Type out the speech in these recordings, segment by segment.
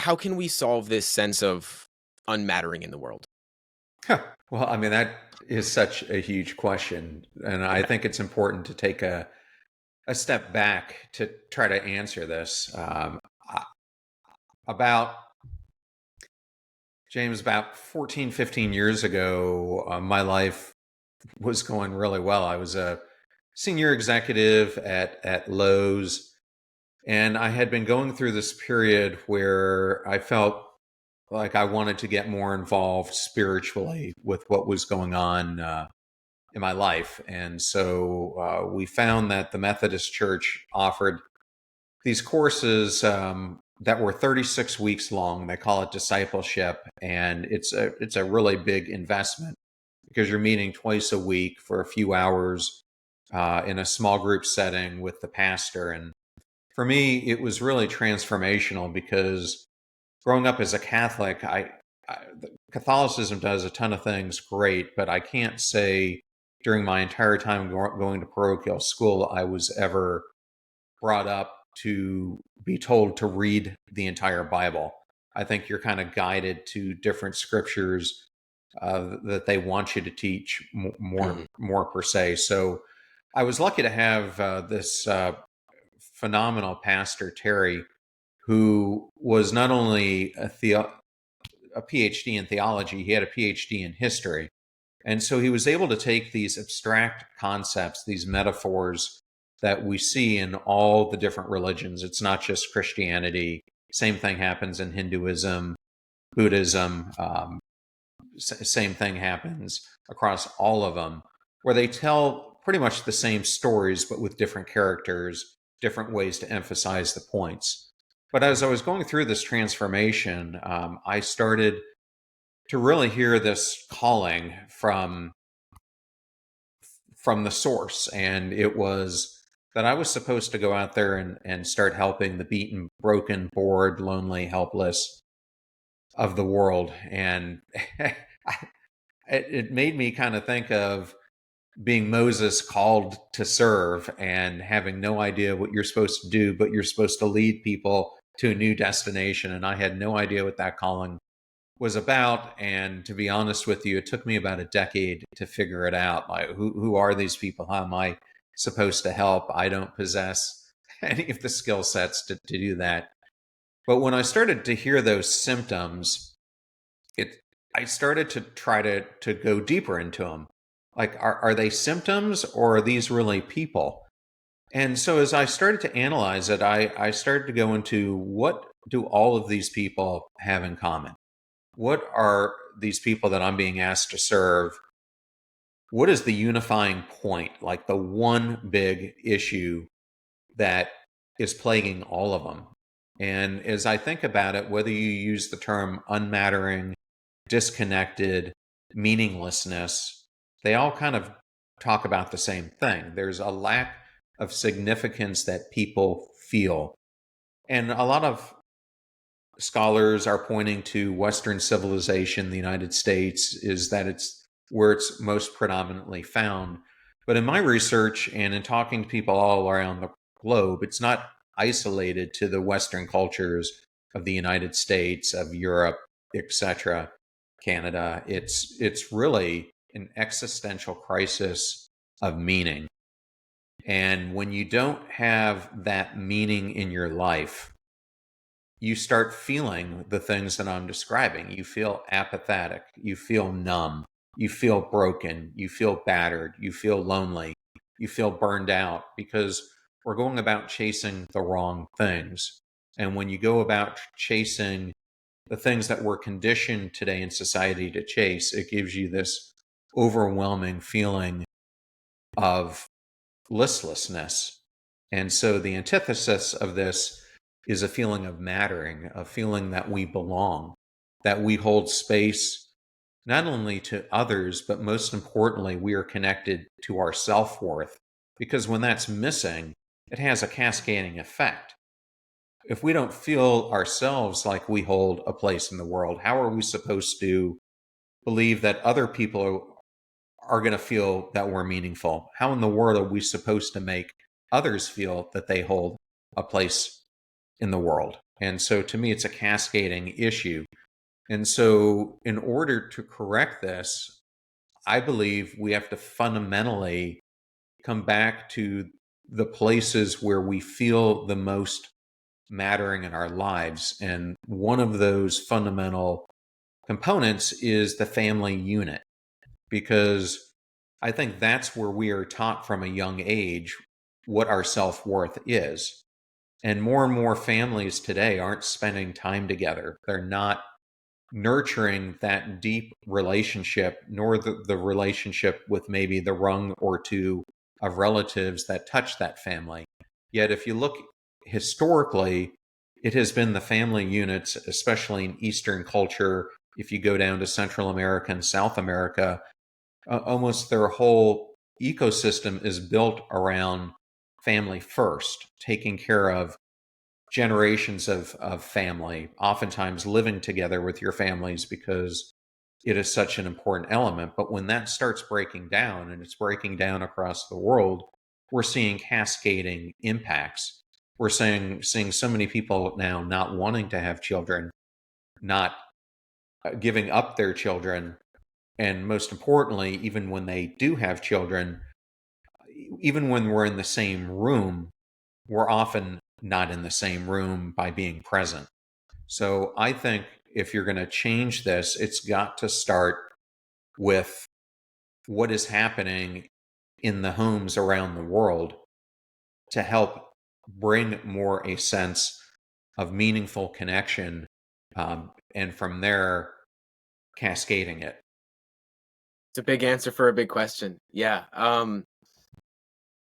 how can we solve this sense of unmattering in the world? Huh. Well, I mean, that is such a huge question. And I Yeah. think it's important to take a step back to try to answer this. About, James, about 14, 15 years ago, my life was going really well. I was a senior executive at Lowe's, and I had been going through this period where I felt like I wanted to get more involved spiritually with what was going on in my life. And so we found that the Methodist Church offered these courses that were 36 weeks long. They call it discipleship, and it's a really big investment because you're meeting twice a week for a few hours in a small group setting with the pastor. And for me, it was really transformational because growing up as a Catholic, Catholicism does a ton of things great, but I can't say during my entire time going to parochial school I was ever brought up to be told to read the entire Bible. I think you're kind of guided to different scriptures that they want you to teach Mhm. more per se. So I was lucky to have this phenomenal pastor Terry, who was not only a PhD in theology, he had a PhD in history. And so he was able to take these abstract concepts, these metaphors that we see in all the different religions. It's not just Christianity. Same thing happens in Hinduism, Buddhism. Same thing happens across all of them, where they tell pretty much the same stories, but with different characters, different ways to emphasize the points. But as I was going through this transformation, I started to really hear this calling from the source, and it was that I was supposed to go out there and start helping the beaten, broken, bored, lonely, helpless of the world. And it made me kind of think of being Moses called to serve and having no idea what you're supposed to do, but you're supposed to lead people to a new destination. And I had no idea what that calling was about. And to be honest with you, it took me about a decade to figure it out. Like, who are these people? How am I supposed to help? I don't possess any of the skill sets to do that. But when I started to hear those symptoms, it I started to try to go deeper into them. Like, are they symptoms or are these really people? And so as I started to analyze it, I started to go into what do all of these people have in common? What are these people that I'm being asked to serve? What is the unifying point, like the one big issue that is plaguing all of them? And as I think about it, whether you use the term unmattering, disconnected, meaninglessness, they all kind of talk about the same thing. There's a lack of significance that people feel. And a lot of scholars are pointing to Western civilization, the United States, is that it's where it's most predominantly found. But in my research and in talking to people all around the globe, it's not isolated to the Western cultures of the United States, of Europe, etc., Canada. It's really an existential crisis of meaning. And when you don't have that meaning in your life, you start feeling the things that I'm describing. You feel apathetic, you feel numb, you feel broken, you feel battered, you feel lonely, you feel burned out because we're going about chasing the wrong things. And when you go about chasing the things that we're conditioned today in society to chase, it gives you this overwhelming feeling of listlessness. And so the antithesis of this is a feeling of mattering, a feeling that we belong, that we hold space not only to others, but most importantly, we are connected to our self worth. Because when that's missing, it has a cascading effect. If we don't feel ourselves like we hold a place in the world, how are we supposed to believe that other people are going to feel that we're meaningful? How in the world are we supposed to make others feel that they hold a place in the world? And so to me, it's a cascading issue. And so, in order to correct this, I believe we have to fundamentally come back to the places where we feel the most mattering in our lives. And one of those fundamental components is the family unit, because I think that's where we are taught from a young age what our self worth is. And more families today aren't spending time together. They're not nurturing that deep relationship, nor the relationship with maybe the rung or two of relatives that touch that family. Yet, if you look historically, it has been the family units, especially in Eastern culture. If you go down to Central America and South America, almost their whole ecosystem is built around family first, taking care of generations of family, oftentimes living together with your families because it is such an important element. But when that starts breaking down, and it's breaking down across the world, we're seeing cascading impacts. We're seeing so many people now not wanting to have children, not giving up their children, and most importantly, even when they do have children, even when we're in the same room, we're often not in the same room by being present. So I think if you're going to change this, it's got to start with what is happening in the homes around the world to help bring more a sense of meaningful connection, and from there, cascading it. It's a big answer for a big question. Yeah.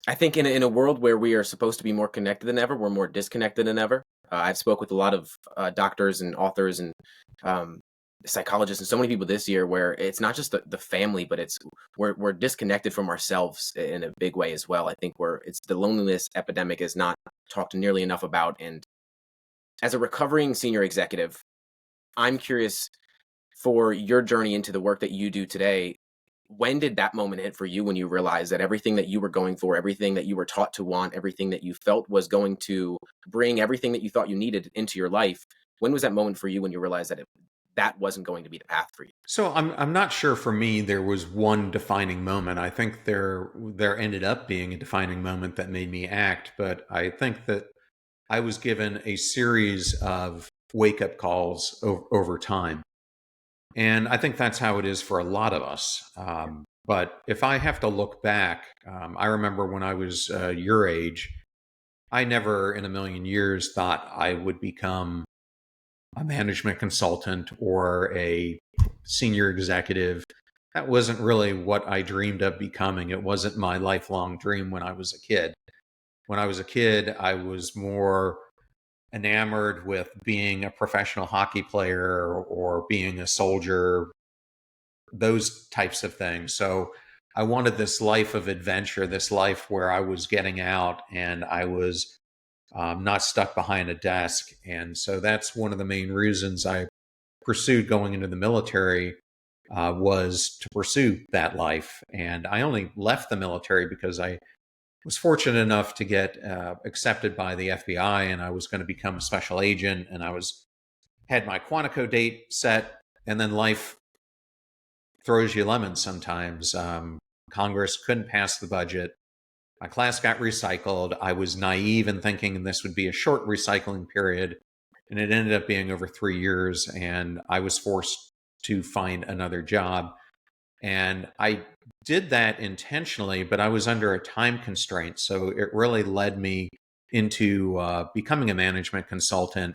I think in a world where we are supposed to be more connected than ever, we're more disconnected than ever. I've spoke with a lot of doctors and authors and um, psychologists and so many people this year where it's not just the family, but it's we're disconnected from ourselves in a big way as well. I think it's the loneliness epidemic is not talked nearly enough about. And as a recovering senior executive, I'm curious for your journey into the work that you do today. When did that moment hit for you when you realized that everything that you were going for, everything that you were taught to want, everything that you felt was going to bring everything that you thought you needed into your life? When was that moment for you when you realized that that wasn't going to be the path for you? So I'm not sure for me there was one defining moment. I think there ended up being a defining moment that made me act, but I think that I was given a series of wake up calls over time. And I think that's how it is for a lot of us. But if I have to look back, I remember when I was your age, I never in a million years thought I would become a management consultant or a senior executive. That wasn't really what I dreamed of becoming. It wasn't my lifelong dream when I was a kid. When I was a kid, I was more enamored with being a professional hockey player or being a soldier, those types of things. So I wanted this life of adventure, this life where I was getting out and I was not stuck behind a desk. And so that's one of the main reasons I pursued going into the military, was to pursue that life. And I only left the military because I was fortunate enough to get accepted by the FBI, and I was going to become a special agent, and I was had my Quantico date set, and then life throws you lemons sometimes. Congress couldn't pass the budget. My class got recycled. I was naive in thinking this would be a short recycling period, and it ended up being over 3 years, and I was forced to find another job. And I did that intentionally, but I was under a time constraint. So it really led me into becoming a management consultant.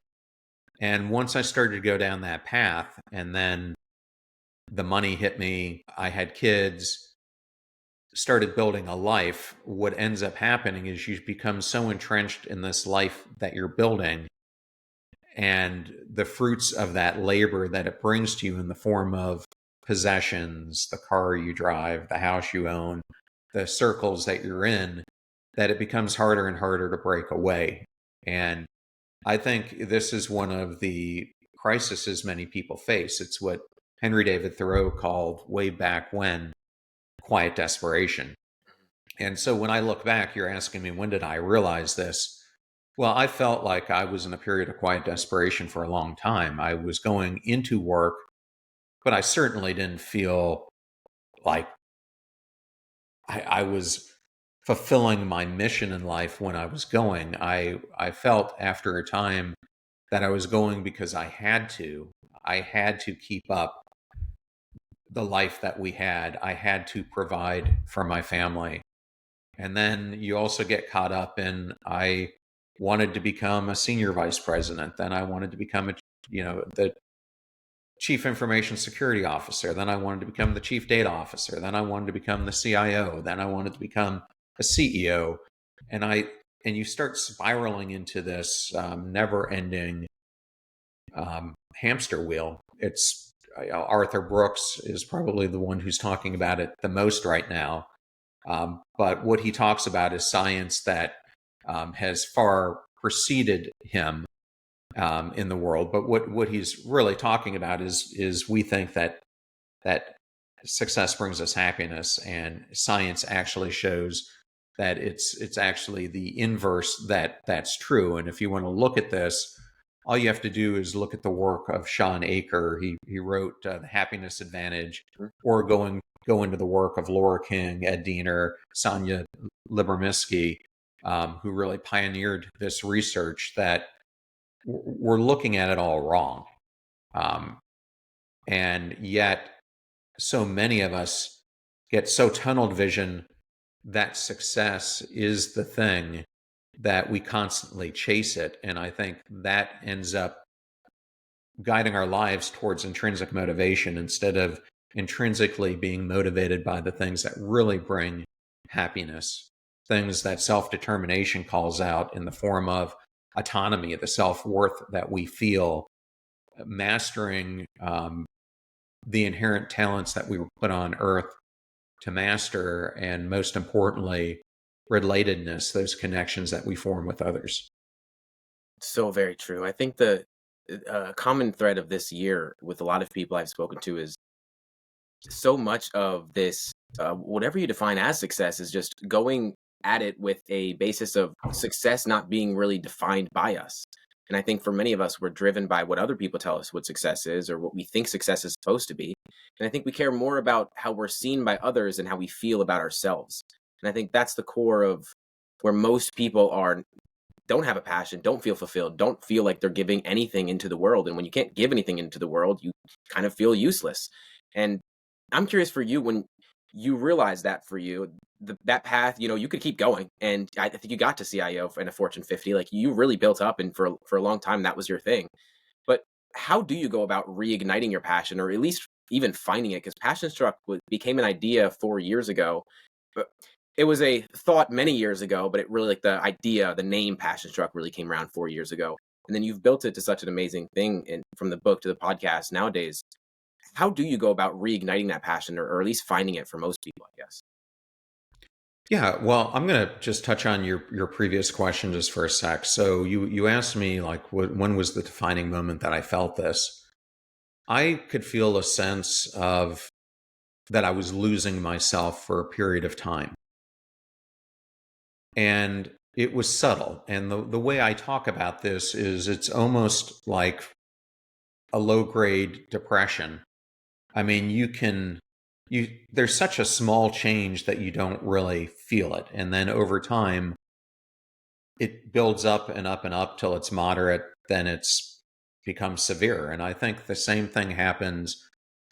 And once I started to go down that path, and then the money hit me, I had kids, started building a life, what ends up happening is you become so entrenched in this life that you're building and the fruits of that labor that it brings to you in the form of possessions, the car you drive, the house you own, the circles that you're in, that it becomes harder and harder to break away. And I think this is one of the crises many people face. It's what Henry David Thoreau called way back when quiet desperation. And so when I look back, you're asking me, when did I realize this? Well, I felt like I was in a period of quiet desperation for a long time. I was going into work, but I certainly didn't feel like I was fulfilling my mission in life when I was going. I felt after a time that I was going because I had to. I had to keep up the life that we had. I had to provide for my family. And then you also get caught up in I wanted to become a senior vice president. Then I wanted to become the chief information security officer. Then I wanted to become the chief data officer. Then I wanted to become the CIO. Then I wanted to become a CEO. And you start spiraling into this never-ending hamster wheel. It's Arthur Brooks is probably the one who's talking about it the most right now. But what he talks about is science that has far preceded him in the world. But what he's really talking about is we think that success brings us happiness, and science actually shows that it's actually the inverse that's true. And if you want to look at this, all you have to do is look at the work of Sean Aker. He wrote The Happiness Advantage, or go into the work of Laura King, Ed Diener, Sonia Libermisky, who really pioneered this research that we're looking at it all wrong. And yet, so many of us get so tunnel vision that success is the thing that we constantly chase it. And I think that ends up guiding our lives towards intrinsic motivation instead of intrinsically being motivated by the things that really bring happiness, things that self-determination calls out in the form of autonomy, the self-worth that we feel, mastering the inherent talents that we were put on earth to master, and most importantly, relatedness, those connections that we form with others. So very true. I think the common thread of this year with a lot of people I've spoken to is so much of this, whatever you define as success, is just going at it with a basis of success not being really defined by us. And I think for many of us, we're driven by what other people tell us what success is or what we think success is supposed to be. And I think we care more about how we're seen by others and how we feel about ourselves. And I think that's the core of where most people are don't have a passion, don't feel fulfilled, don't feel like they're giving anything into the world. And when you can't give anything into the world, you kind of feel useless. And I'm curious for you, when you realize that for you, that path, you could keep going. And I think you got to CIO in a Fortune 50, like you really built up, and for a long time, that was your thing. But how do you go about reigniting your passion, or at least even finding it? Because Passion Struck became an idea 4 years ago, but it was a thought many years ago, but it really, like, the idea, the name Passion Struck really came around 4 years ago. And then you've built it to such an amazing thing, and from the book to the podcast nowadays. How do you go about reigniting that passion, or at least finding it for most people, I guess? Yeah, well, I'm going to just touch on your previous question just for a sec. So you asked me like when was the defining moment that I felt this? I could feel a sense of that I was losing myself for a period of time. And it was subtle. And the way I talk about this is it's almost like a low grade depression. I mean, there's such a small change that you don't really feel it. And then over time, it builds up and up and up till it's moderate, then it's becomes severe. And I think the same thing happens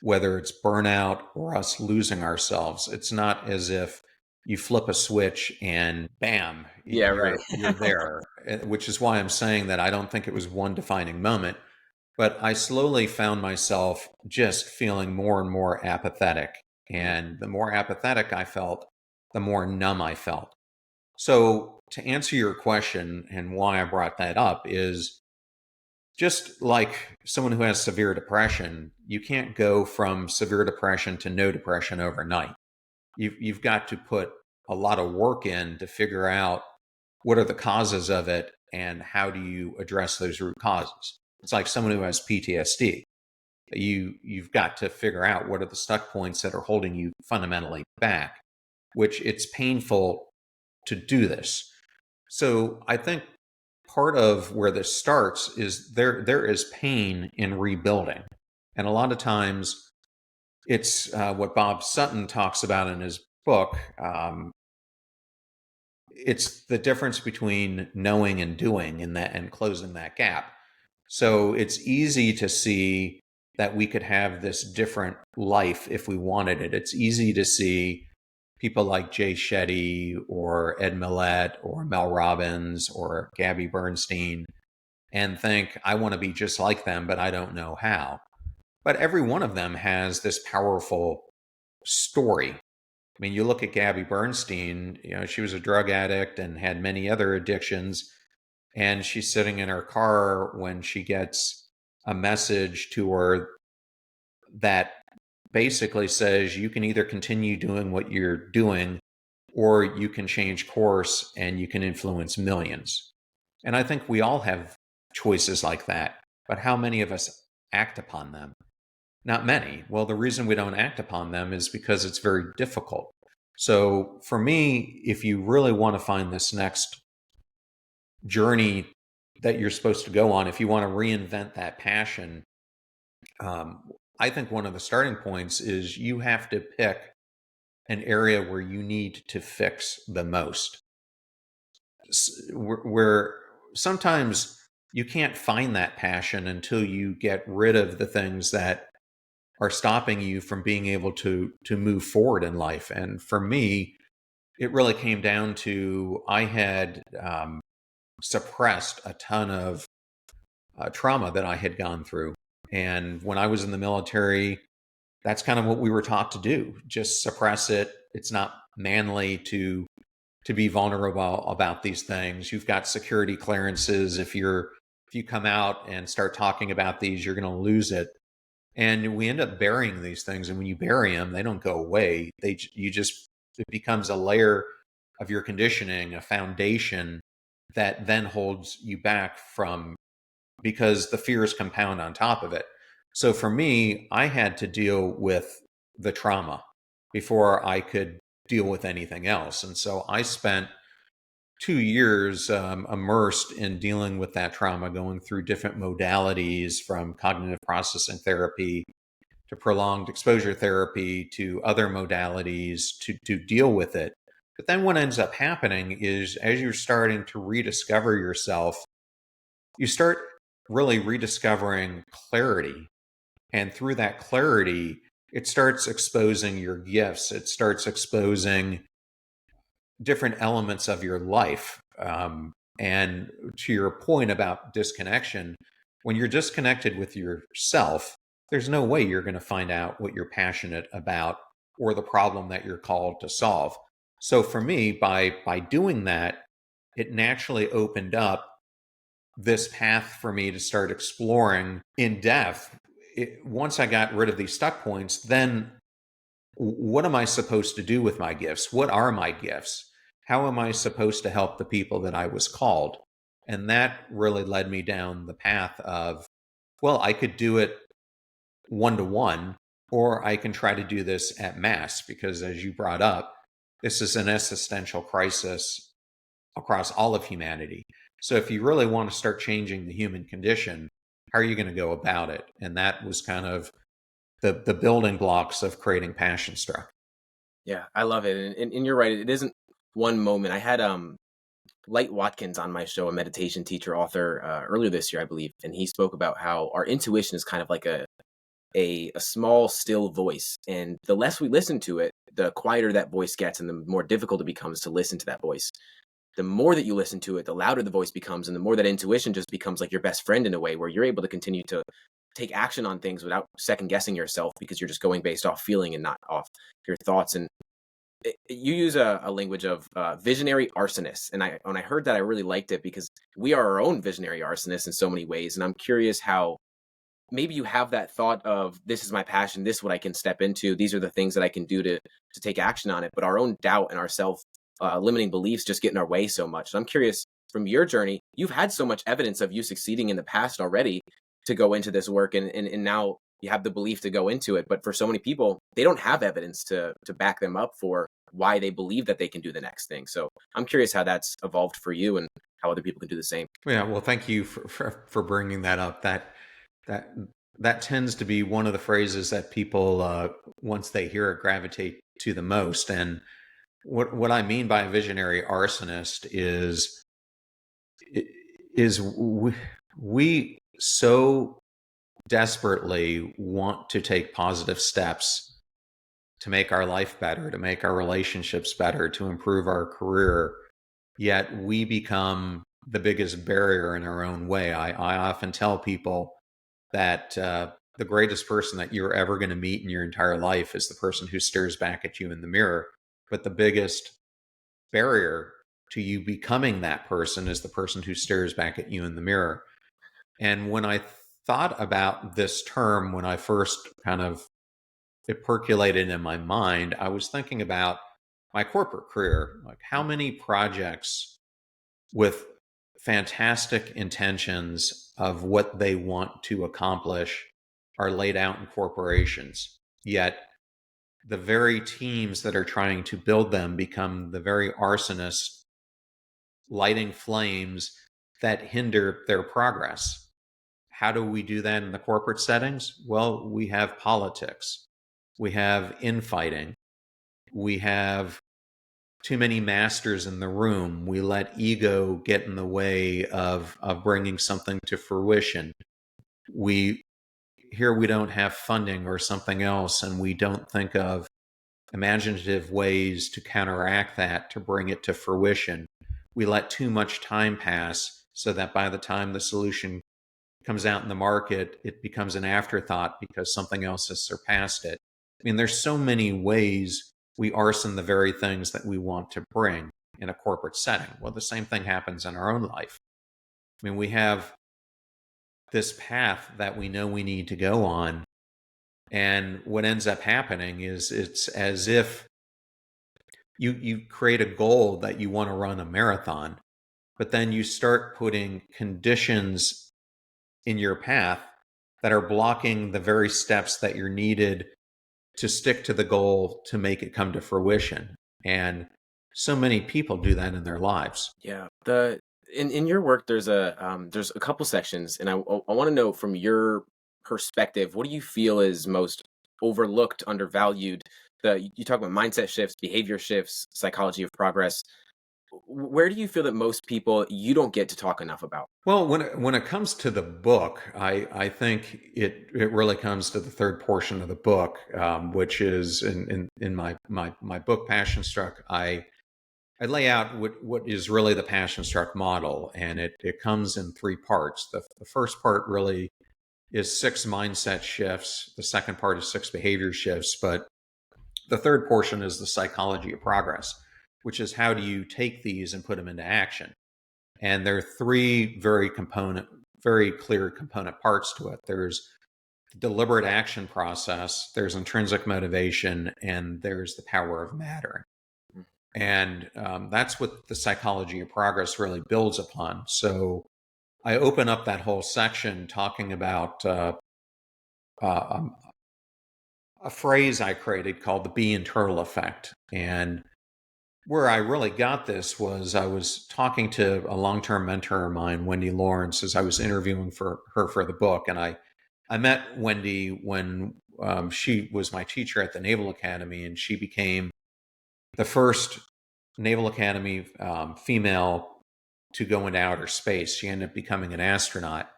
whether it's burnout or us losing ourselves. It's not as if you flip a switch and bam, Yeah, right. you're there, which is why I'm saying that I don't think it was one defining moment. But I slowly found myself just feeling more and more apathetic. And the more apathetic I felt, the more numb I felt. So, to answer your question and why I brought that up is just like someone who has severe depression, you can't go from severe depression to no depression overnight. You've got to put a lot of work in to figure out what are the causes of it and how do you address those root causes. It's like someone who has PTSD. You've got to figure out what are the stuck points that are holding you fundamentally back, which it's painful to do this. So I think part of where this starts is there is pain in rebuilding. And a lot of times it's what Bob Sutton talks about in his book. It's the difference between knowing and doing in that and closing that gap. So it's easy to see that we could have this different life if we wanted it. It's easy to see people like Jay Shetty or Ed Millett or Mel Robbins or Gabby Bernstein and think, I want to be just like them, but I don't know how. But every one of them has this powerful story. I mean, you look at Gabby Bernstein, she was a drug addict and had many other addictions. And she's sitting in her car when she gets a message to her that basically says you can either continue doing what you're doing or you can change course and you can influence millions. And I think we all have choices like that. But how many of us act upon them? Not many. Well, the reason we don't act upon them is because it's very difficult. So for me, if you really want to find this next journey that you're supposed to go on, if you want to reinvent that passion, I think one of the starting points is you have to pick an area where you need to fix the most. Where sometimes you can't find that passion until you get rid of the things that are stopping you from being able to move forward in life. And for me, it really came down to I had suppressed a ton of trauma that I had gone through. And when I was in the military, that's kind of what we were taught to do. Just suppress it. It's not manly to be vulnerable about these things. You've got security clearances. If you come out and start talking about these, you're going to lose it. And we end up burying these things. And when you bury them, they don't go away. It becomes a layer of your conditioning, a foundation that then holds you back from, because the fears compound on top of it. So for me, I had to deal with the trauma before I could deal with anything else. And so I spent 2 years immersed in dealing with that trauma, going through different modalities from cognitive processing therapy to prolonged exposure therapy to other modalities to deal with it. But then what ends up happening is as you're starting to rediscover yourself, you start really rediscovering clarity. And through that clarity, it starts exposing your gifts. It starts exposing different elements of your life. And to your point about disconnection, when you're disconnected with yourself, there's no way you're going to find out what you're passionate about or the problem that you're called to solve. So for me, by doing that, it naturally opened up this path for me to start exploring in depth. Once I got rid of these stuck points, then what am I supposed to do with my gifts? What are my gifts? How am I supposed to help the people that I was called? And that really led me down the path of, well, I could do it one-to-one, or I can try to do this at mass, because as you brought up, this is an existential crisis across all of humanity. So if you really want to start changing the human condition, how are you going to go about it? And that was kind of the building blocks of creating Passion Struck. Yeah, I love it. And you're right. It isn't one moment. I had Light Watkins on my show, a meditation teacher, author, earlier this year, I believe. And he spoke about how our intuition is kind of like a small, still voice. And the less we listen to it, the quieter that voice gets and the more difficult it becomes to listen to that voice. The more that you listen to it, the louder the voice becomes, and the more that intuition just becomes like your best friend in a way, where you're able to continue to take action on things without second guessing yourself, because you're just going based off feeling and not off your thoughts. And you use a language of visionary arsonists. And when I heard that, I really liked it, because we are our own visionary arsonists in so many ways. And I'm curious how maybe you have that thought of, this is my passion, this is what I can step into, these are the things that I can do to take action on it. But our own doubt and our self limiting beliefs just get in our way so much. And I'm curious, from your journey, you've had so much evidence of you succeeding in the past already to go into this work, and now you have the belief to go into it. But for so many people, they don't have evidence to back them up for why they believe that they can do the next thing. So I'm curious how that's evolved for you, and how other people can do the same. Yeah, well, thank you for bringing that up. That that tends to be one of the phrases that people, once they hear it, gravitate to the most. And what I mean by a visionary arsonist is we so desperately want to take positive steps to make our life better, to make our relationships better, to improve our career, yet we become the biggest barrier in our own way. I often tell people that the greatest person that you're ever going to meet in your entire life is the person who stares back at you in the mirror. But the biggest barrier to you becoming that person is the person who stares back at you in the mirror. And when I thought about this term, when I first kind of it percolated in my mind, I was thinking about my corporate career. Like, how many projects with fantastic intentions of what they want to accomplish are laid out in corporations, yet the very teams that are trying to build them become the very arsonists lighting flames that hinder their progress. How do we do that in the corporate settings? Well, we have politics, we have infighting, we have too many masters in the room. We let ego get in the way of bringing something to fruition. We here we don't have funding or something else, and we don't think of imaginative ways to counteract that to bring it to fruition. We let too much time pass so that by the time the solution comes out in the market, it becomes an afterthought because something else has surpassed it. I mean, there's so many ways we arson the very things that we want to bring in a corporate setting. Well, the same thing happens in our own life. I mean, we have this path that we know we need to go on. And what ends up happening is it's as if you create a goal that you want to run a marathon, but then you start putting conditions in your path that are blocking the very steps that you're needed to stick to the goal to make it come to fruition. And so many people do that in their lives. Yeah. The in your work, there's a couple sections, and I want to know from your perspective, what do you feel is most overlooked, undervalued? You talk about mindset shifts, behavior shifts, psychology of progress. Where do you feel that most people you don't get to talk enough about? Well, when it comes to the book, I think it really comes to the third portion of the book, which is in my book Passion Struck. I lay out what is really the Passion Struck model, and it comes in three parts. The first part really is 6 mindset shifts. The second part is 6 behavior shifts, but the third portion is the psychology of progress, which is how do you take these and put them into action. And there are 3 very clear component parts to it. There's the deliberate action process, there's intrinsic motivation, and there's the power of matter. And that's what the psychology of progress really builds upon. So I open up that whole section talking about um, a phrase I created called the be internal effect. And where I really got this was I was talking to a long-term mentor of mine, Wendy Lawrence, as I was interviewing for her for the book. And I met Wendy when she was my teacher at the Naval Academy, and she became the first Naval Academy female to go into outer space. She ended up becoming an astronaut.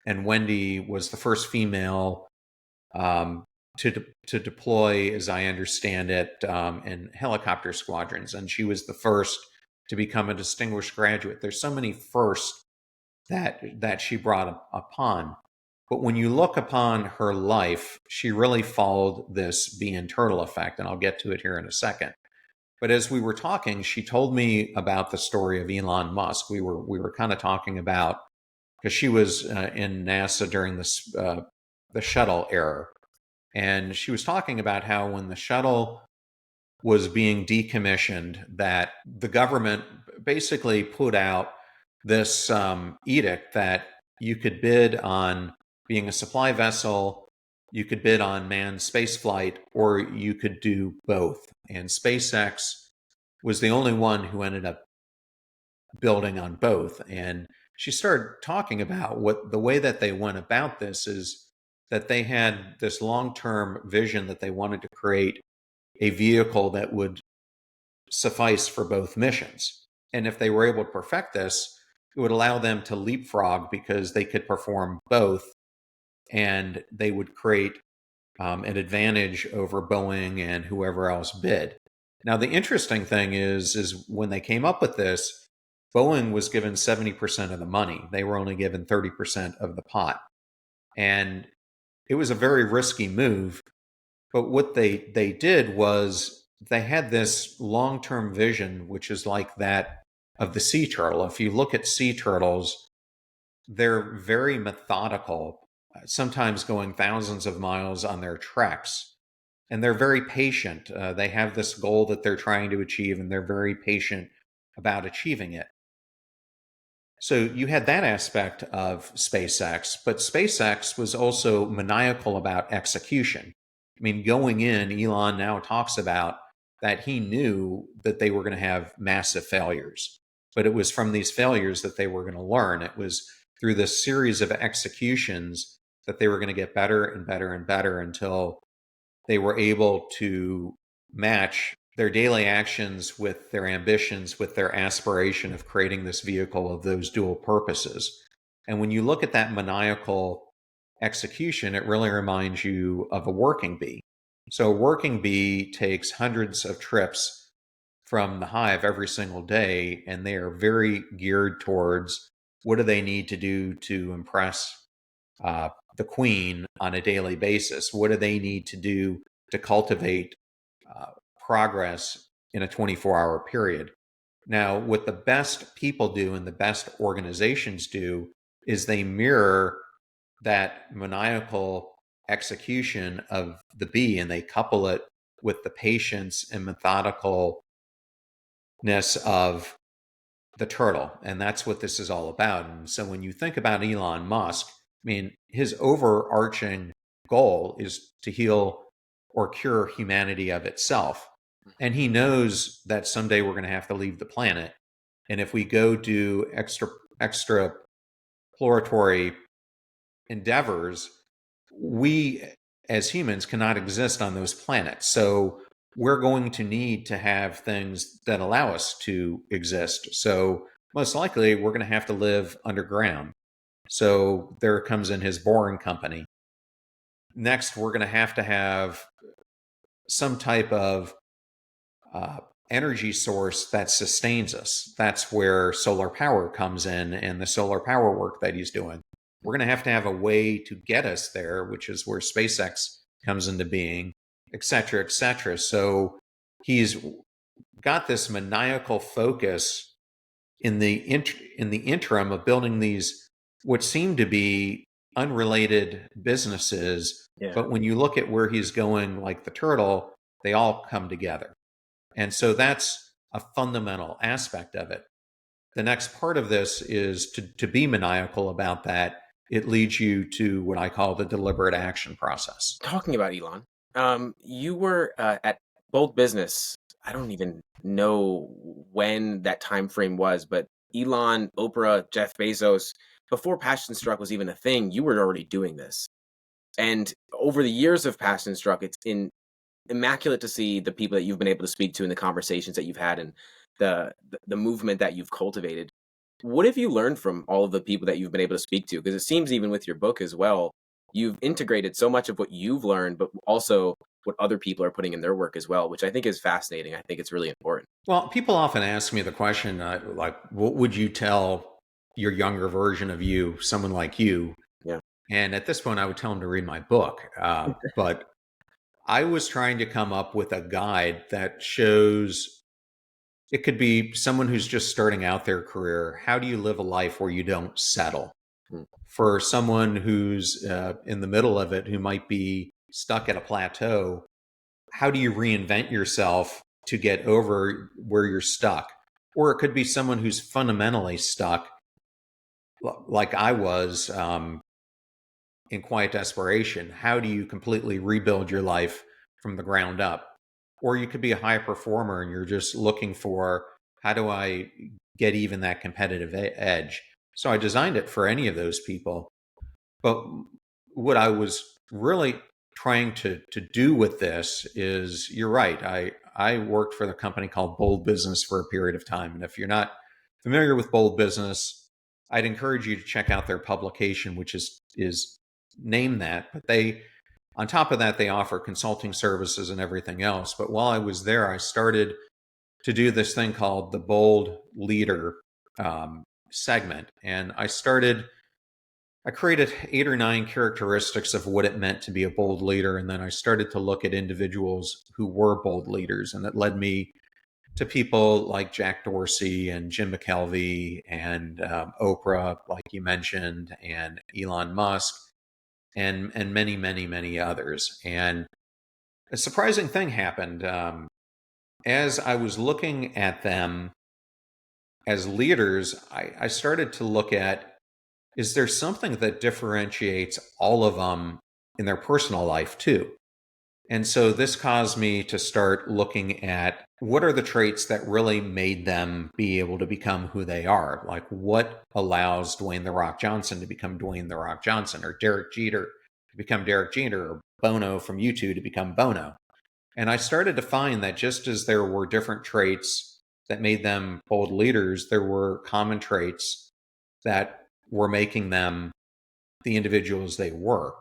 And Wendy was the first female um, to deploy, as I understand it, in helicopter squadrons, and she was the first to become a distinguished graduate. There's so many firsts that she brought upon, but when you look upon her life, she really followed this be internal effect, and I'll get to it here in a second. But as we were talking, she told me about the story of Elon Musk. We were kind of talking about because she was in NASA during the shuttle era. And she was talking about how when the shuttle was being decommissioned, that the government basically put out this edict that you could bid on being a supply vessel, you could bid on manned space flight, or you could do both. And SpaceX was the only one who ended up building on both. And she started talking about what the way that they went about this is that they had this long-term vision that they wanted to create a vehicle that would suffice for both missions. And if they were able to perfect this, it would allow them to leapfrog because they could perform both, and they would create an advantage over Boeing and whoever else bid. Now, the interesting thing is when they came up with this, Boeing was given 70% of the money. They were only given 30% of the pot. And it was a very risky move. But what they did was they had this long-term vision, which is like that of the sea turtle. If you look at sea turtles, they're very methodical, sometimes going thousands of miles on their treks. And they're very patient. They have this goal that they're trying to achieve, and they're very patient about achieving it. So you had that aspect of SpaceX, but SpaceX was also maniacal about execution. I mean, going in, Elon now talks about that he knew that they were going to have massive failures, but it was from these failures that they were going to learn. It was through this series of executions that they were going to get better and better and better until they were able to match their daily actions with their ambitions, with their aspiration of creating this vehicle of those dual purposes. And when you look at that maniacal execution, it really reminds you of a working bee. So a working bee takes hundreds of trips from the hive every single day, and they are very geared towards what do they need to do to impress the queen on a daily basis? What do they need to do to cultivate uh, progress in a 24-hour period? Now, what the best people do and the best organizations do is they mirror that maniacal execution of the bee, and they couple it with the patience and methodicalness of the turtle. And that's what this is all about. And so when you think about Elon Musk, I mean, his overarching goal is to heal or cure humanity of itself. And he knows that someday we're going to have to leave the planet. And if we go do exploratory endeavors, we as humans cannot exist on those planets. So we're going to need to have things that allow us to exist. So most likely we're going to have to live underground. So there comes in his boring company. Next, we're going to have some type of uh, energy source that sustains us. That's where solar power comes in and the solar power work that he's doing. We're going to have a way to get us there, which is where SpaceX comes into being, et cetera, et cetera. So he's got this maniacal focus in the interim of building these what seem to be unrelated businesses. Yeah. But when you look at where he's going, like the turtle, they all come together. And so that's a fundamental aspect of it. The next part of this is to be maniacal about that. It leads you to what I call the deliberate action process. Talking about Elon, you were at Bold Business. I don't even know when that time frame was, but Elon, Oprah, Jeff Bezos, before Passion Struck was even a thing, you were already doing this. And over the years of Passion Struck, it's immaculate to see the people that you've been able to speak to and the conversations that you've had and the movement that you've cultivated. What have you learned from all of the people that you've been able to speak to? Because it seems even with your book as well, you've integrated so much of what you've learned, but also what other people are putting in their work as well, which I think is fascinating. I think it's really important. Well, people often ask me the question, like, what would you tell your younger version of you, someone like you? Yeah. And at this point, I would tell them to read my book. But I was trying to come up with a guide that shows it could be someone who's just starting out their career. How do you live a life where you don't settle? Mm. For someone who's in the middle of it, who might be stuck at a plateau, how do you reinvent yourself to get over where you're stuck? Or it could be someone who's fundamentally stuck, like I was, in quiet desperation. How do you completely rebuild your life from the ground up? Or you could be a high performer and you're just looking for, how do I get even that competitive edge. So I designed it for any of those people. But what I was really trying to do with this is, you're right. I worked for the company called Bold Business for a period of time. And if you're not familiar with Bold Business, I'd encourage you to check out their publication, which is named that. But they, on top of that, they offer consulting services and everything else. But while I was there, I started to do this thing called the Bold Leader segment. And I created 8 or 9 characteristics of what it meant to be a bold leader. And then I started to look at individuals who were bold leaders. And it led me to people like Jack Dorsey and Jim McKelvey and Oprah, like you mentioned, and Elon Musk, and many, many, many others. And a surprising thing happened. As I was looking at them as leaders, I started to look at, is there something that differentiates all of them in their personal life too? And so this caused me to start looking at, what are the traits that really made them be able to become who they are? Like, what allows Dwayne The Rock Johnson to become Dwayne The Rock Johnson, or Derek Jeter to become Derek Jeter, or Bono from U2 to become Bono? And I started to find that just as there were different traits that made them bold leaders, there were common traits that were making them the individuals they were.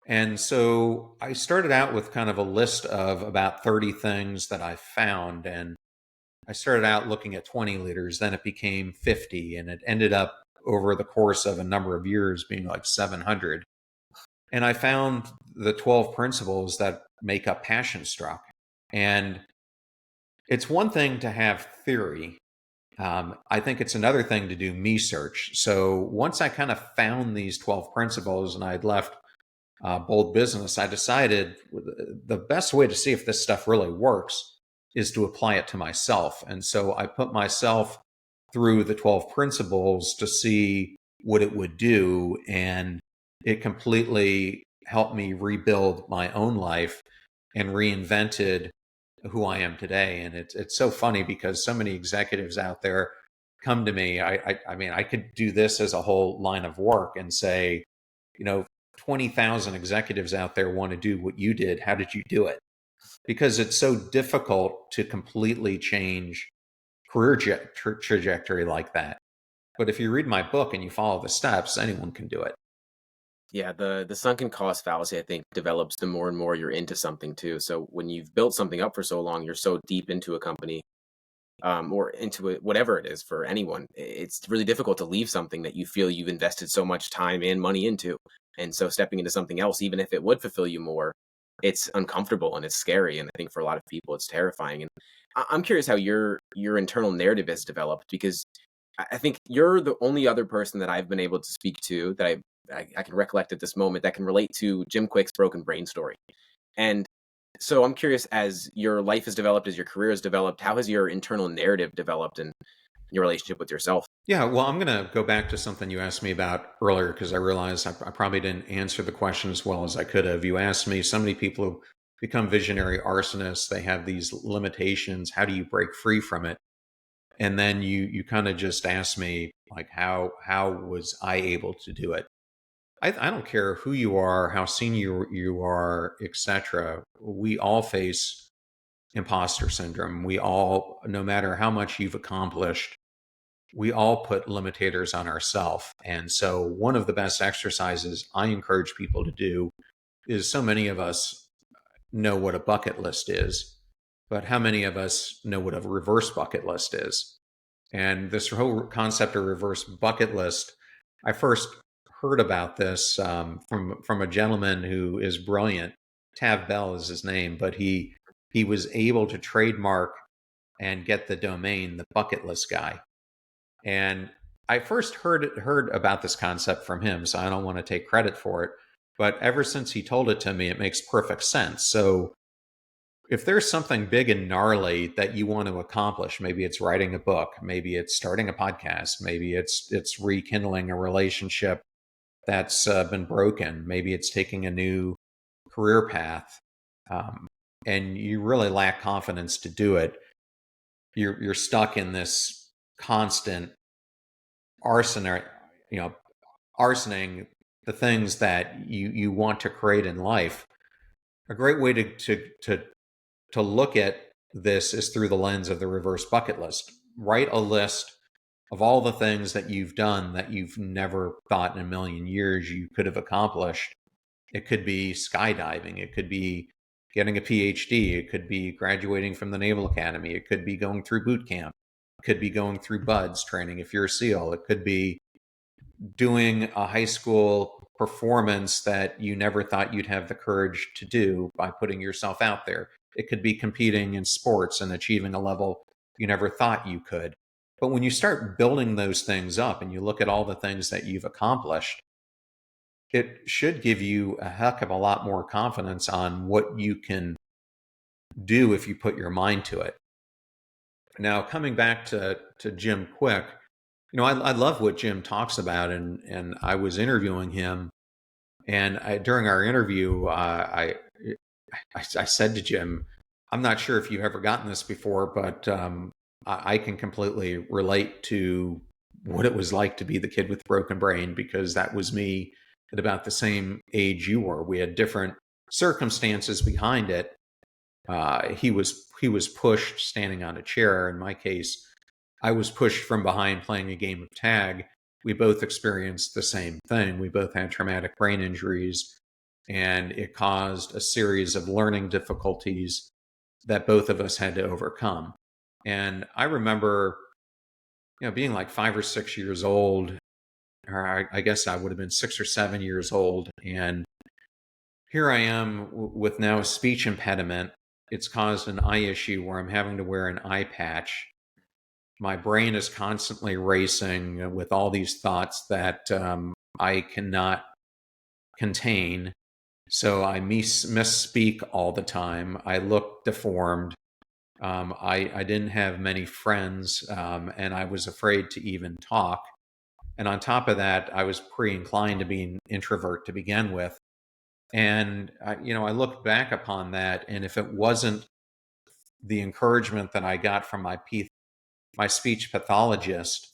And so I started out with kind of a list of about 30 things that I found. And I started out looking at 20 leaders, then it became 50, and it ended up over the course of a number of years being like 700. And I found the 12 principles that make up Passion Struck. And it's one thing to have theory. I think it's another thing to do me search. So once I kind of found these 12 principles and I had left Bold Business, I decided the best way to see if this stuff really works is to apply it to myself. And so I put myself through the 12 principles to see what it would do. And it completely helped me rebuild my own life and reinvented who I am today. And it's so funny because so many executives out there come to me. I mean, I could do this as a whole line of work and say, 20,000 executives out there want to do what you did. How did you do it? Because it's so difficult to completely change career trajectory like that. But if you read my book and you follow the steps, anyone can do it. Yeah, the sunken cost fallacy, I think, develops the more and more you're into something too. So when you've built something up for so long, you're so deep into a company, or into it, whatever it is for anyone, it's really difficult to leave something that you feel you've invested so much time and money into. And so stepping into something else, even if it would fulfill you more, it's uncomfortable and it's scary. And I think for a lot of people, it's terrifying. And I'm curious how your internal narrative has developed, because I think you're the only other person that I've been able to speak to that I can recollect at this moment that can relate to Jim Quick's broken brain story. And so I'm curious, as your life has developed, as your career has developed, how has your internal narrative developed and your relationship with yourself? Yeah, well, I'm going to go back to something you asked me about earlier because I realized I probably didn't answer the question as well as I could have. You asked me, so many people who become visionary arsonists, they have these limitations. How do you break free from it? And then you kind of just asked me, like, how was I able to do it? I don't care who you are, how senior you are, etc. We all face imposter syndrome. We all, no matter how much you've accomplished, we all put limitators on ourselves. And so one of the best exercises I encourage people to do is, so many of us know what a bucket list is, but how many of us know what a reverse bucket list is? And this whole concept of reverse bucket list, I first heard about this from a gentleman who is brilliant. Tav Bell is his name, but he was able to trademark and get the domain, the bucket list guy. And I first heard about this concept from him, so I don't want to take credit for it. But ever since he told it to me, it makes perfect sense. So if there's something big and gnarly that you want to accomplish, maybe it's writing a book, maybe it's starting a podcast, maybe it's rekindling a relationship that's been broken, maybe it's taking a new career path, and you really lack confidence to do it, you're stuck in this constant arson, you know, arsoning the things that you want to create in life. A great way to look at this is through the lens of the reverse bucket list. Write a list of all the things that you've done that you've never thought in a million years you could have accomplished. It could be skydiving. It could be getting a PhD. It could be graduating from the Naval Academy. It could be going through boot camp. It could be going through BUDS training if you're a SEAL. It could be doing a high school performance that you never thought you'd have the courage to do by putting yourself out there. It could be competing in sports and achieving a level you never thought you could. But when you start building those things up and you look at all the things that you've accomplished, it should give you a heck of a lot more confidence on what you can do if you put your mind to it. Now, coming back to Jim Quick, I love what Jim talks about, and I was interviewing him, and during our interview, I said to Jim, I'm not sure if you've ever gotten this before, but I can completely relate to what it was like to be the kid with broken brain, because that was me at about the same age you were. We had different circumstances behind it. He was pushed standing on a chair. In my case, I was pushed from behind playing a game of tag. We both experienced the same thing. We both had traumatic brain injuries, and it caused a series of learning difficulties that both of us had to overcome. And I remember, being like 5 or 6 years old, or I guess I would have been 6 or 7 years old. And here I am with now a speech impediment. It's caused an eye issue where I'm having to wear an eye patch. My brain is constantly racing with all these thoughts that I cannot contain. So I misspeak all the time. I look deformed. I didn't have many friends, and I was afraid to even talk. And on top of that, I was pre-inclined to be an introvert to begin with. And I look back upon that, and if it wasn't the encouragement that I got from my speech pathologist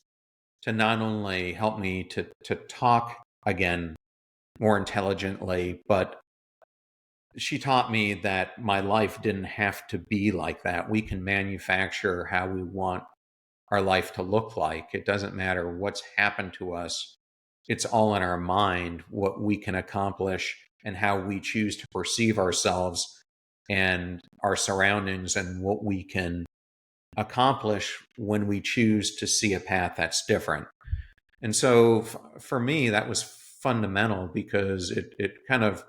to not only help me to talk again more intelligently, but she taught me that my life didn't have to be like that. We can manufacture how we want our life to look like. It doesn't matter what's happened to us. It's all in our mind, what we can accomplish and how we choose to perceive ourselves and our surroundings, and what we can accomplish when we choose to see a path that's different. And so for me, that was fundamental, because it kind of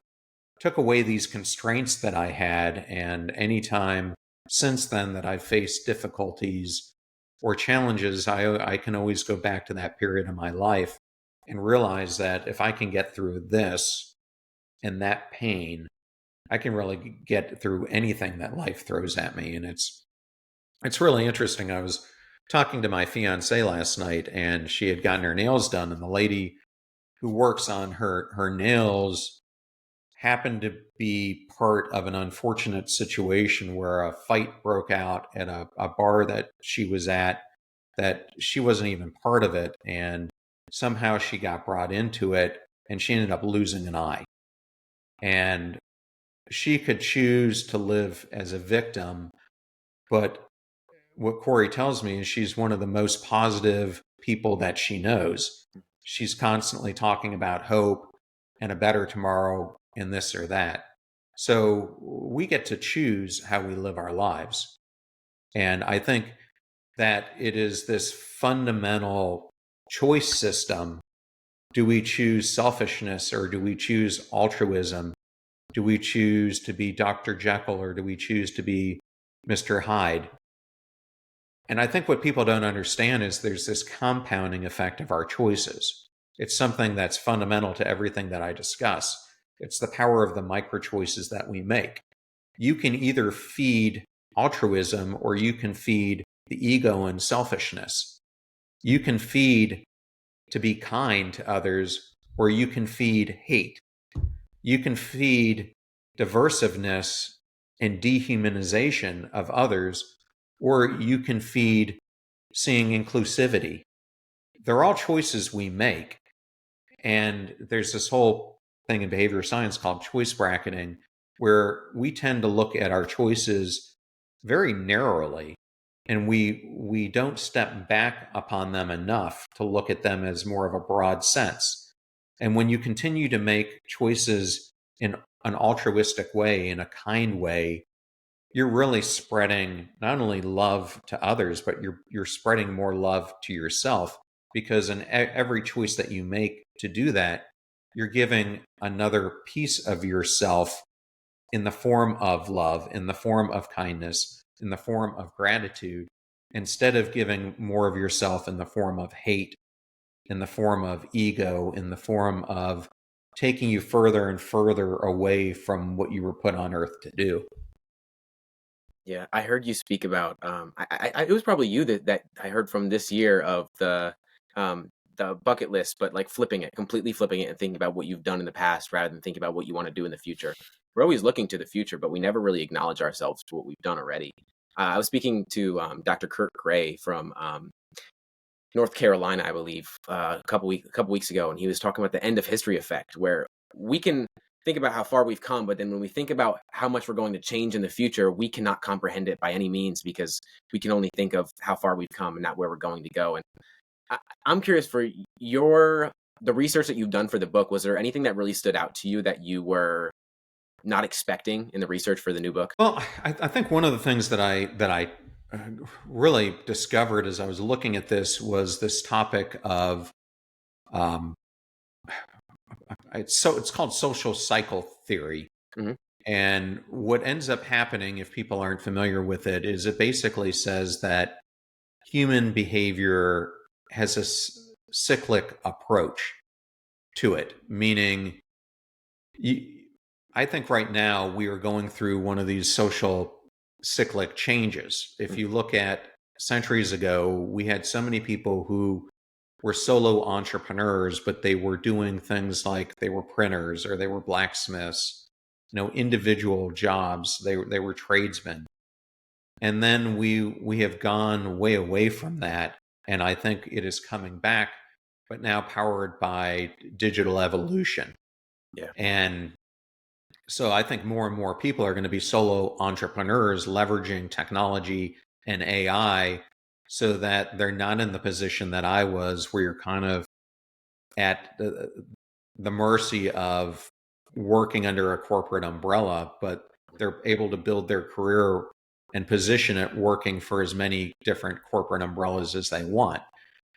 took away these constraints that I had. And anytime since then that I've faced difficulties or challenges, I can always go back to that period of my life and realize that if I can get through this and that pain, I can really get through anything that life throws at me. And it's really interesting. I was talking to my fiance last night, and she had gotten her nails done, and the lady who works on her nails happened to be part of an unfortunate situation where a fight broke out at a bar that she was at, that she wasn't even part of it, and somehow she got brought into it, and she ended up losing an eye. And she could choose to live as a victim, but what Corey tells me is she's one of the most positive people that she knows. She's constantly talking about hope and a better tomorrow and this or that. So we get to choose how we live our lives. And I think that it is this fundamental choice system. Do we choose selfishness, or do we choose altruism? Do we choose to be Dr. Jekyll, or do we choose to be Mr. Hyde? And I think what people don't understand is there's this compounding effect of our choices. It's something that's fundamental to everything that I discuss. It's the power of the micro choices that we make. You can either feed altruism, or you can feed the ego and selfishness. You can feed to be kind to others, or you can feed hate. You can feed diversiveness and dehumanization of others, or you can feed seeing inclusivity. They're all choices we make. And there's this whole thing in behavioral science called choice bracketing, where we tend to look at our choices very narrowly, and we don't step back upon them enough to look at them as more of a broad sense. And when you continue to make choices in an altruistic way, in a kind way, you're really spreading not only love to others, but you're spreading more love to yourself, because in every choice that you make to do that, you're giving another piece of yourself in the form of love, in the form of kindness, in the form of gratitude, instead of giving more of yourself in the form of hate, in the form of ego, in the form of taking you further and further away from what you were put on earth to do. Yeah, I heard you speak about, it was probably you that I heard from this year of the bucket list, but like flipping it, completely flipping it and thinking about what you've done in the past rather than thinking about what you want to do in the future. We're always looking to the future, but we never really acknowledge ourselves to what we've done already. I was speaking to Dr. Kurt Gray from North Carolina, I believe, a couple weeks ago, and he was talking about the end of history effect, where we can think about how far we've come, but then when we think about how much we're going to change in the future, we cannot comprehend it by any means because we can only think of how far we've come and not where we're going to go. And I, I'm curious for the research that you've done for the book. Was there anything that really stood out to you that you were not expecting in the research for the new book? Well, I think one of the things that I uh, really discovered as I was looking at this was this topic of um, it's called social cycle theory. Hmm. And what ends up happening, if people aren't familiar with it, is it basically says that human behavior has a cyclic approach to it, meaning you, I think right now we are going through one of these social cyclic changes. If you look at centuries ago, we had so many people who were solo entrepreneurs, but they were doing things like they were printers or they were blacksmiths, individual jobs. They were tradesmen. And then we have gone way away from that. And I think it is coming back, but now powered by digital evolution. Yeah. And so I think more and more people are going to be solo entrepreneurs leveraging technology and AI so that they're not in the position that I was, where you're kind of at the mercy of working under a corporate umbrella, but they're able to build their career and position it working for as many different corporate umbrellas as they want.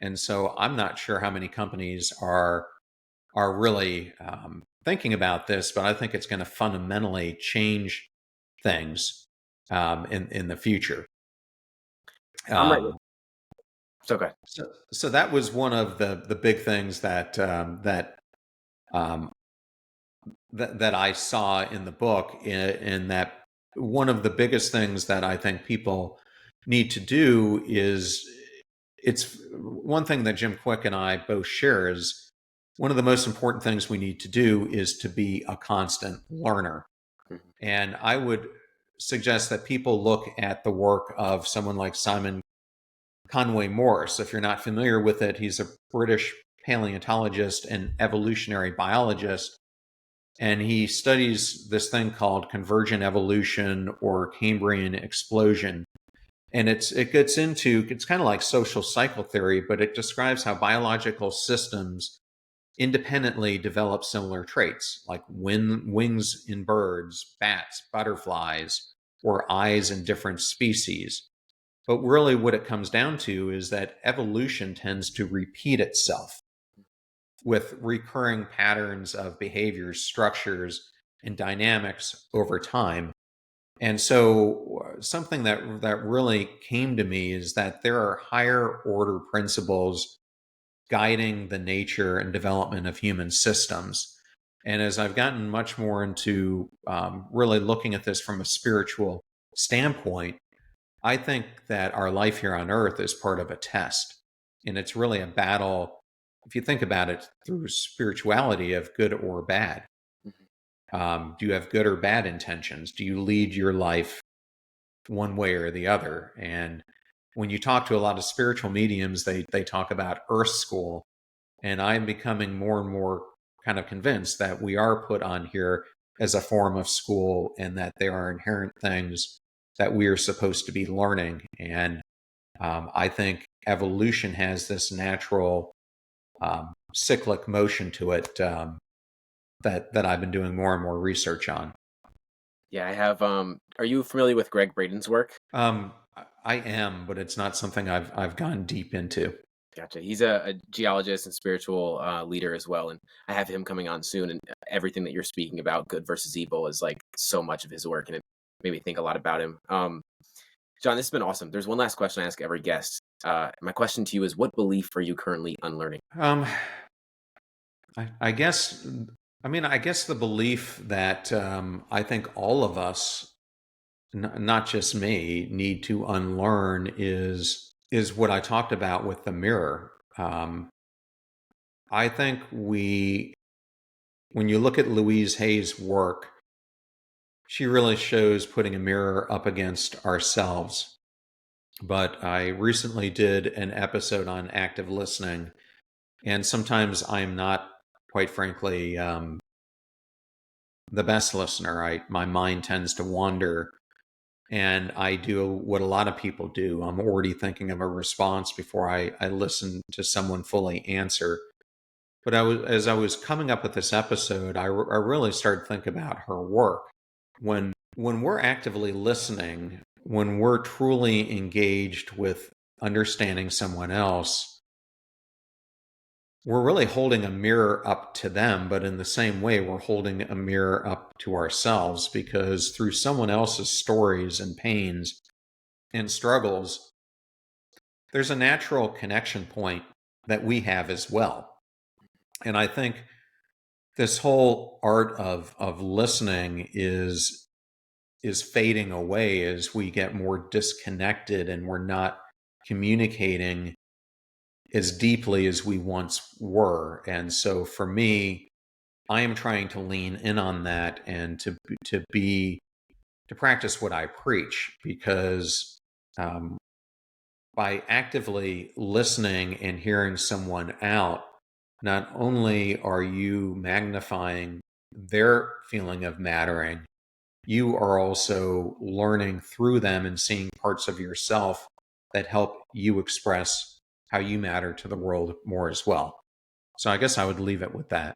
And so I'm not sure how many companies are really thinking about this, but I think it's going to fundamentally change things in the future. I'm right. Um, So okay. so that was one of the big things um, that I saw in the book. In that, one of the biggest things that I think people need to do is, it's one thing that Jim Quick and I both share, is one of the most important things we need to do is to be a constant learner. Mhm. And I would suggest that people look at the work of someone like Simon Conway Morse. If you're not familiar with it, he's a British paleontologist and evolutionary biologist. And he studies this thing called convergent evolution or Cambrian explosion. And it gets into, it's kind of like social cycle theory, but it describes how biological systems independently develop similar traits, like wings in birds, bats, butterflies, or eyes in different species. But really, what it comes down to is that evolution tends to repeat itself with recurring patterns of behaviors, structures, and dynamics over time. And so, something that really came to me is that there are higher order principles guiding the nature and development of human systems. And as I've gotten much more into really looking at this from a spiritual standpoint, I think that our life here on earth is part of a test. And it's really a battle, if you think about it through spirituality, of good or bad. Mhm. Do you have good or bad intentions? Do you lead your life one way or the other? And when you talk to a lot of spiritual mediums, they talk about earth school. And I'm becoming more and more kind of convinced that we are put on here as a form of school and that there are inherent things that we are supposed to be learning. And I think evolution has this natural cyclic motion to it that I've been doing more and more research on. Yeah, I have. Are you familiar with Greg Braden's work? Um, I am, but it's not something I've gone deep into. Gotcha. He's a geologist and spiritual leader as well, and I have him coming on soon. And everything that you're speaking about, good versus evil, is like so much of his work, and it made me think a lot about him. John, this has been awesome. There's one last question I ask every guest. My question to you is, what belief are you currently unlearning? I guess, I guess the belief that I think all of us, not just me, need to unlearn is what I talked about with the mirror. I think when you look at Louise Hay's work, she really shows putting a mirror up against ourselves. But I recently did an episode on active listening, and sometimes I'm not, quite frankly, the best listener. My mind tends to wander, and I do what a lot of people do. I'm already thinking of a response before I listen to someone fully answer. But as I was coming up with this episode, I really started thinking about her work. When we're actively listening, when we're truly engaged with understanding someone else, we're really holding a mirror up to them, but in the same way, we're holding a mirror up to ourselves, because through someone else's stories and pains and struggles, there's a natural connection point that we have as well. And I think this whole art of listening is fading away as we get more disconnected and we're not communicating as deeply as we once were. And so for me, I am trying to lean in on that and to practice what I preach, because by actively listening and hearing someone out, not only are you magnifying their feeling of mattering, you are also learning through them and seeing parts of yourself that help you express how you matter to the world more as well. So I guess I would leave it with that.